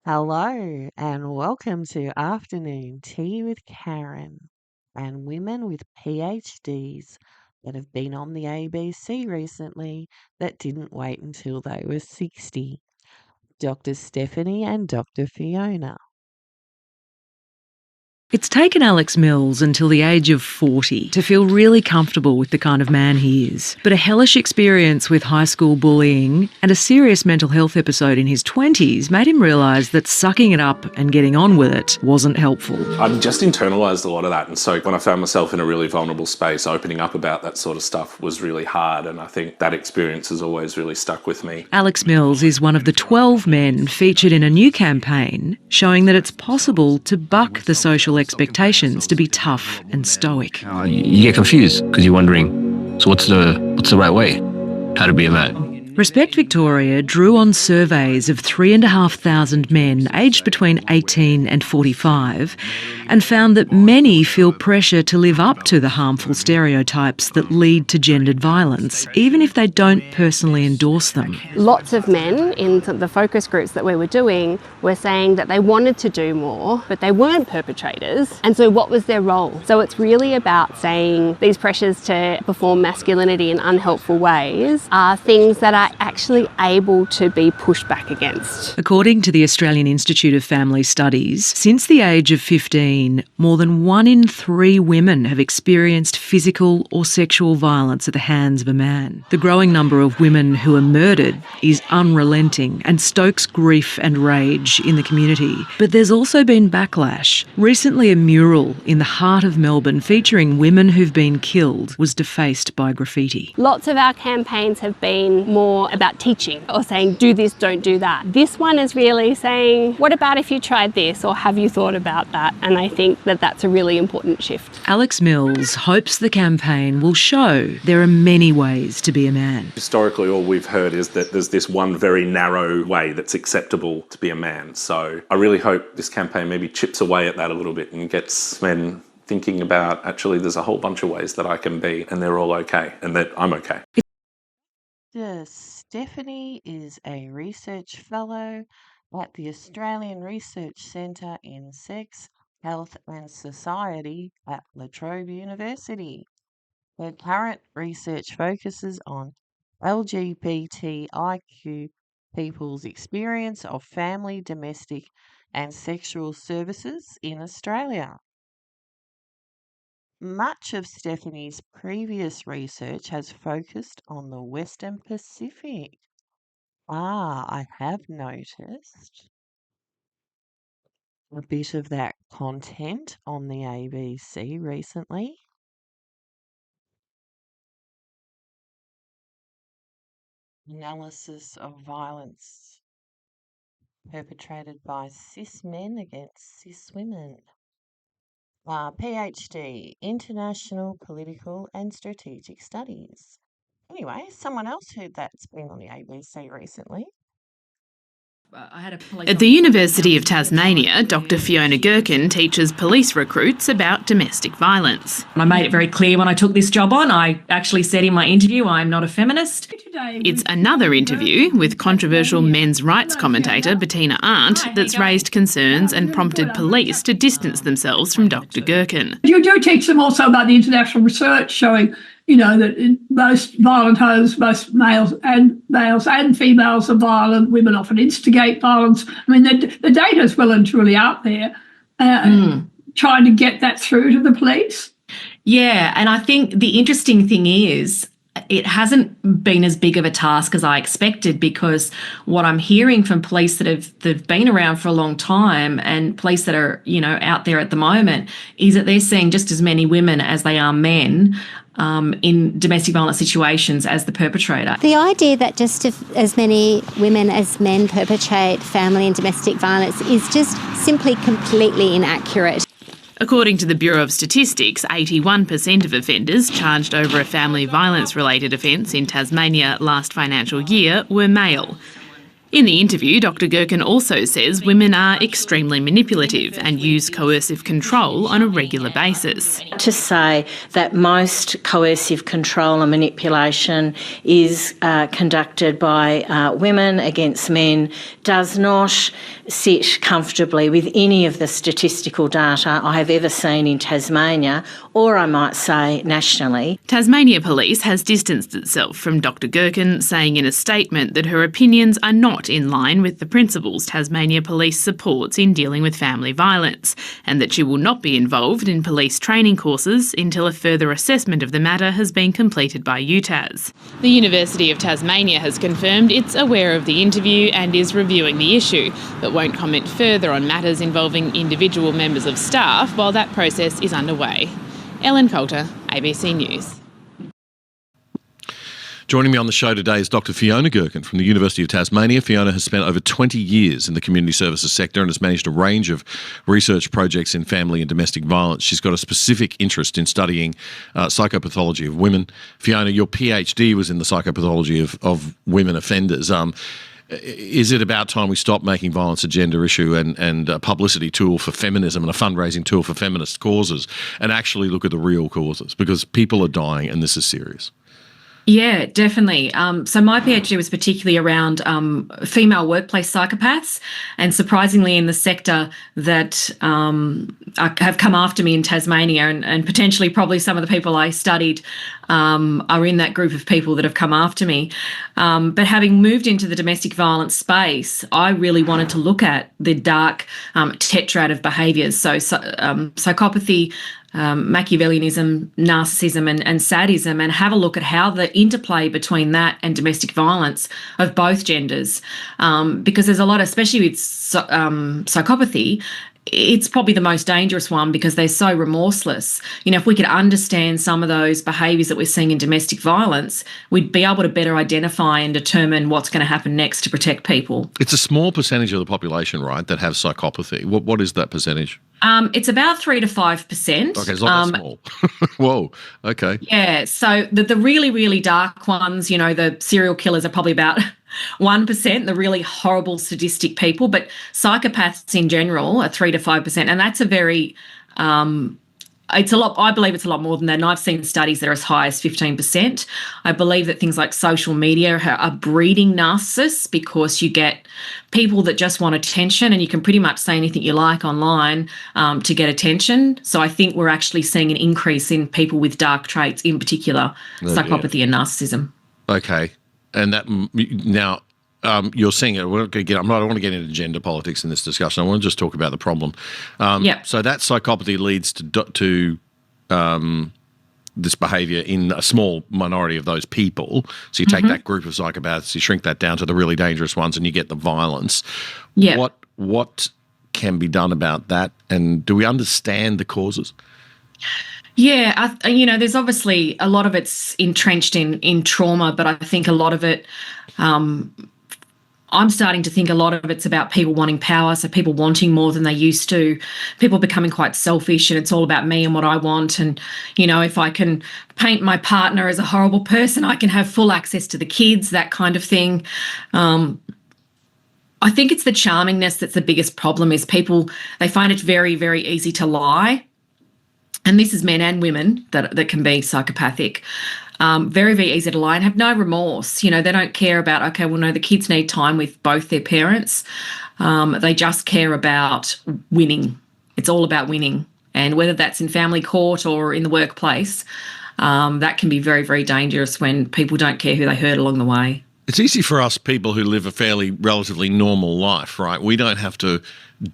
Hello and welcome to Afternoon Tea with Karen and women with PhDs that have been on the ABC recently that didn't wait until they were 60. Dr. Stephinie and Dr. Fiona. It's taken Alex Mills until the age of 40 to feel really comfortable with the kind of man he is. But a hellish experience with high school bullying and a serious mental health episode in his 20s made him realise that sucking it up and getting on with it wasn't helpful. I'd just internalised a lot of that, and so when I found myself in a really vulnerable space, opening up about that sort of stuff was really hard, and I think that experience has always really stuck with me. Alex Mills is one of the 12 men featured in a new campaign showing that it's possible to buck the social expectations to be tough and stoic. You get confused because you're wondering, so what's the right way? How to be a man? Respect Victoria drew on surveys of 3,500 men aged between 18 and 45 and found that many feel pressure to live up to the harmful stereotypes that lead to gendered violence, even if they don't personally endorse them. Lots of men in the focus groups that we were doing were saying that they wanted to do more, but they weren't perpetrators. And so what was their role? So it's really about saying these pressures to perform masculinity in unhelpful ways are things that are actually able to be pushed back against. According to the Australian Institute of Family Studies, since the age of 15, more than 1 in 3 women have experienced physical or sexual violence at the hands of a man. The growing number of women who are murdered is unrelenting and stokes grief and rage in the community. But there's also been backlash. Recently, a mural in the heart of Melbourne featuring women who've been killed was defaced by graffiti. Lots of our campaigns have been more about teaching or saying, do this, don't do that. This one is really saying, what about if you tried this, or have you thought about that? And I think that that's a really important shift. Alex Mills hopes the campaign will show there are many ways to be a man. Historically, all we've heard is that there's this one very narrow way that's acceptable to be a man. So I really hope this campaign maybe chips away at that a little bit and gets men thinking about, actually, there's a whole bunch of ways that I can be, and they're all okay, and that I'm okay. Stephinie is a research fellow at the Australian Research Centre in Sex, Health and Society at La Trobe University. Her current research focuses on LGBTIQ people's experience of family, domestic and sexual services in Australia. Much of Stephinie's previous research has focused on the Western Pacific. I have noticed a bit of that content on the ABC recently. Analysis of violence perpetrated by cis men against cis women. PhD, International Political and Strategic Studies. Anyway, someone else that's been on the ABC recently. At the University of Tasmania, Dr Fiona Girkin teaches police recruits about domestic violence. I made it very clear when I took this job on. I actually said in my interview, I'm not a feminist. It's another interview with controversial men's rights commentator Bettina Arndt that's raised concerns and prompted police to distance themselves from Dr Girkin. You do teach them also about the international research showing, that in most violent homes, most males and females are violent. Women often instigate violence. I mean, the data is well and truly out there. Trying to get that through to the police. Yeah, and I think the interesting thing is it hasn't been as big of a task as I expected, because what I'm hearing from police that've been around for a long time and police that are, out there at the moment is that they're seeing just as many women as they are men in domestic violence situations as the perpetrator. The idea that just as many women as men perpetrate family and domestic violence is just simply completely inaccurate. According to the Bureau of Statistics, 81% of offenders charged over a family violence-related offence in Tasmania last financial year were male. In the interview, Dr Girkin also says women are extremely manipulative and use coercive control on a regular basis. To say that most coercive control and manipulation is conducted by women against men does not sit comfortably with any of the statistical data I have ever seen in Tasmania, or I might say nationally. Tasmania Police has distanced itself from Dr Girkin, saying in a statement that her opinions are not in line with the principles Tasmania Police supports in dealing with family violence, and that she will not be involved in police training courses until a further assessment of the matter has been completed by UTAS. The University of Tasmania has confirmed it's aware of the interview and is reviewing the issue, but won't comment further on matters involving individual members of staff while that process is underway. Ellen Coulter, ABC News. Joining me on the show today is Dr Fiona Girkin from the University of Tasmania. Fiona has spent over 20 years in the community services sector and has managed a range of research projects in family and domestic violence. She's got a specific interest in studying psychopathology of women. Fiona, your PhD was in the psychopathology of women offenders. Is it about time we stop making violence a gender issue and a publicity tool for feminism and a fundraising tool for feminist causes and actually look at the real causes? Because people are dying and this is serious. Yeah, definitely. So my PhD was particularly around female workplace psychopaths, and surprisingly in the sector that have come after me in Tasmania, and potentially probably some of the people I studied are in that group of people that have come after me. But having moved into the domestic violence space, I really wanted to look at the dark tetrad of behaviours, so psychopathy, Machiavellianism, narcissism and sadism, and have a look at how the interplay between that and domestic violence of both genders. Because there's a lot, especially with psychopathy, it's probably the most dangerous one because they're so remorseless. You know, if we could understand some of those behaviours that we're seeing in domestic violence, we'd be able to better identify and determine what's going to happen next to protect people. It's a small percentage of the population, right, that have psychopathy. What is that percentage? It's about 3 to 5%. Okay, it's not that small. Whoa, okay. Yeah, so the really, really dark ones, you know, the serial killers are probably about 1%, the really horrible sadistic people, but psychopaths in general are 3 to 5%, and that's a very it's a lot. I believe it's a lot more than that, and I've seen studies that are as high as 15%. I believe that things like social media are breeding narcissists because you get people that just want attention, and you can pretty much say anything you like online to get attention. So I think we're actually seeing an increase in people with dark traits, in particular psychopathy and narcissism. Okay, and that now. You're seeing it. I don't want to get into gender politics in this discussion. I want to just talk about the problem. So that psychopathy leads to this behaviour in a small minority of those people. So you take that group of psychopaths, you shrink that down to the really dangerous ones, and you get the violence. Yeah. What can be done about that? And do we understand the causes? Yeah, there's obviously a lot of it's entrenched in trauma, but I think a lot of it. I'm starting to think a lot of it's about people wanting power, so people wanting more than they used to, people becoming quite selfish, and it's all about me and what I want. And, you know, if I can paint my partner as a horrible person, I can have full access to the kids, that kind of thing. I think it's the charmingness that's the biggest problem, is people, they find it very, very easy to lie. And this is men and women that can be psychopathic. Very, very easy to lie and have no remorse. You know, they don't care about, okay, well, no, the kids need time with both their parents. They just care about winning. It's all about winning. And whether that's in family court or in the workplace, that can be very, very dangerous when people don't care who they hurt along the way. It's easy for us people who live a fairly relatively normal life, right? We don't have to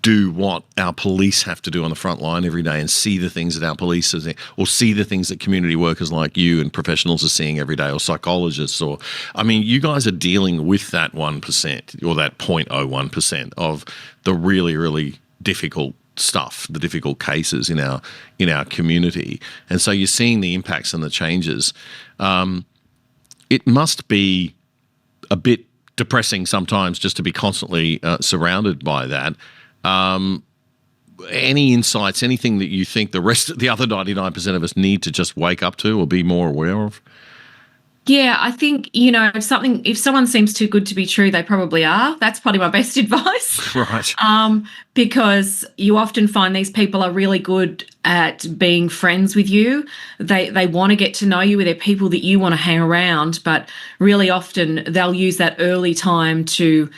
do what our police have to do on the front line every day and see the things that our police are seeing, or see the things that community workers like you and professionals are seeing every day, or psychologists, or, I mean, you guys are dealing with that 1% or that 0.01% of the really, really difficult stuff, the difficult cases in our community. And so you're seeing the impacts and the changes. It must be a bit depressing sometimes just to be constantly surrounded by that. Any insights, anything that you think the other 99% of us need to just wake up to or be more aware of? Yeah, I think, if someone seems too good to be true, they probably are. That's probably my best advice. Right. Because you often find these people are really good at being friends with you. They want to get to know you. They're people that you want to hang around, but really often they'll use that early time to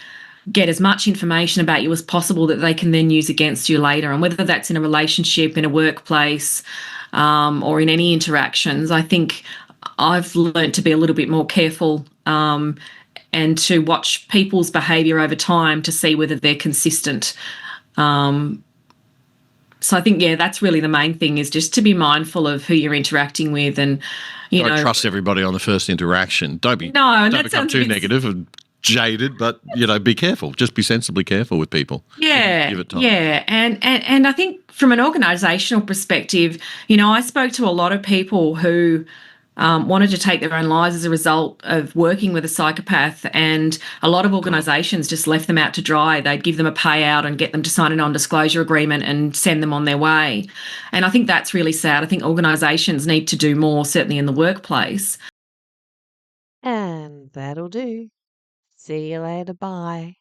get as much information about you as possible that they can then use against you later. And whether that's in a relationship, in a workplace, or in any interactions, I think I've learned to be a little bit more careful and to watch people's behaviour over time to see whether they're consistent. So I think, that's really the main thing, is just to be mindful of who you're interacting with, and Don't trust everybody on the first interaction. Don't that become sounds too negative and jaded, but be careful. Just be sensibly careful with people. Yeah, Give it time. yeah, and I think from an organisational perspective, I spoke to a lot of people who wanted to take their own lives as a result of working with a psychopath, and a lot of organisations just left them out to dry. They'd give them a payout and get them to sign a non-disclosure agreement and send them on their way. And I think that's really sad. I think organisations need to do more, certainly in the workplace. And that'll do. See you later. Bye.